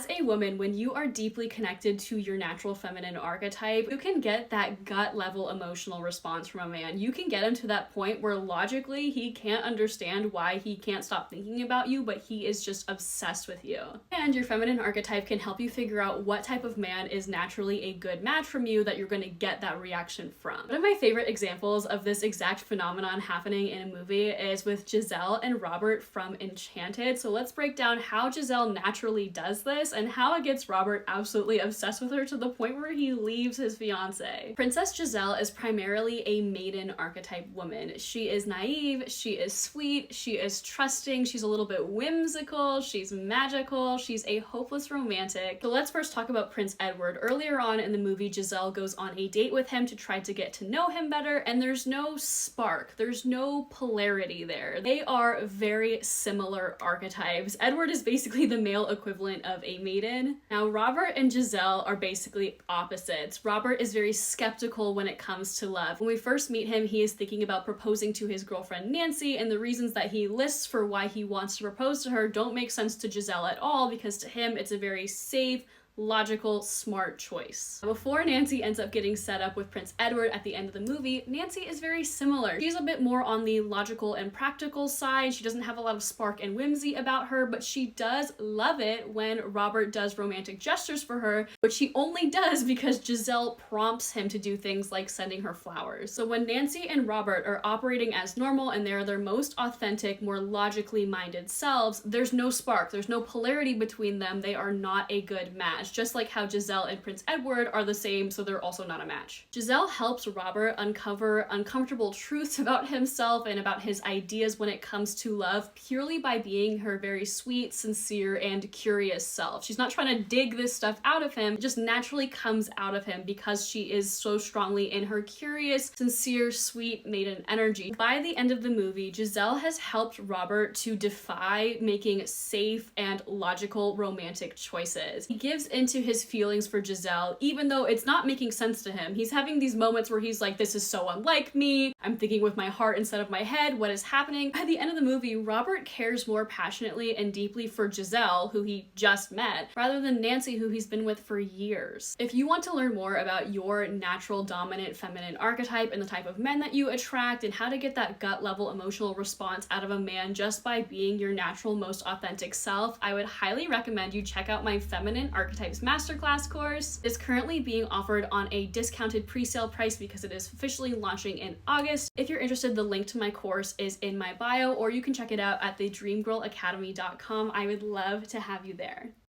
As a woman, when you are deeply connected to your natural feminine archetype, you can get that gut level emotional response from a man. You can get him to that point where logically he can't understand why he can't stop thinking about you, but he is just obsessed with you. And your feminine archetype can help you figure out what type of man is naturally a good match from you that you're going to get that reaction from. One of my favorite examples of this exact phenomenon happening in a movie is with Gisele and Robert from Enchanted. So let's break down how Gisele naturally does this and how it gets Robert absolutely obsessed with her to the point where he leaves his fiance. Princess Gisele is primarily a maiden archetype woman. She is naive, she is sweet, she is trusting, she's a little bit whimsical, she's magical, she's a hopeless romantic. So let's first talk about Prince Edward. Earlier on in the movie, Gisele goes on a date with him to try to get to know him better, and there's no spark, there's no polarity there. They are very similar archetypes. Edward is basically the male equivalent of a maiden. Now, Robert and Gisele are basically opposites. Robert is very skeptical when it comes to love. When we first meet him, he is thinking about proposing to his girlfriend Nancy, and the reasons that he lists for why he wants to propose to her don't make sense to Gisele at all, because to him it's a very safe, logical, smart choice. Before Nancy ends up getting set up with Prince Edward at the end of the movie, Nancy is very similar. She's a bit more on the logical and practical side. She doesn't have a lot of spark and whimsy about her, but she does love it when Robert does romantic gestures for her, but she only does because Gisele prompts him to do things like sending her flowers. So when Nancy and Robert are operating as normal and they're their most authentic, more logically minded selves, there's no spark, there's no polarity between them. They are not a good match. Just like how Gisele and Prince Edward are the same, so they're also not a match. Gisele helps Robert uncover uncomfortable truths about himself and about his ideas when it comes to love purely by being her very sweet, sincere, and curious self. She's not trying to dig this stuff out of him, it just naturally comes out of him because she is so strongly in her curious, sincere, sweet maiden energy. By the end of the movie, Gisele has helped Robert to defy making safe and logical romantic choices. He gives into his feelings for Gisele, even though it's not making sense to him. He's having these moments where he's like, this is so unlike me. I'm thinking with my heart instead of my head. What is happening? By the end of the movie, Robert cares more passionately and deeply for Gisele, who he just met, rather than Nancy, who he's been with for years. If you want to learn more about your natural dominant feminine archetype and the type of men that you attract and how to get that gut level emotional response out of a man just by being your natural, most authentic self, I would highly recommend you check out my Feminine Archetypes Masterclass course. It's currently being offered on a discounted pre-sale price because it is officially launching in August. If you're interested, the link to my course is in my bio, or you can check it out at thedreamgirlacademy.com. I would love to have you there.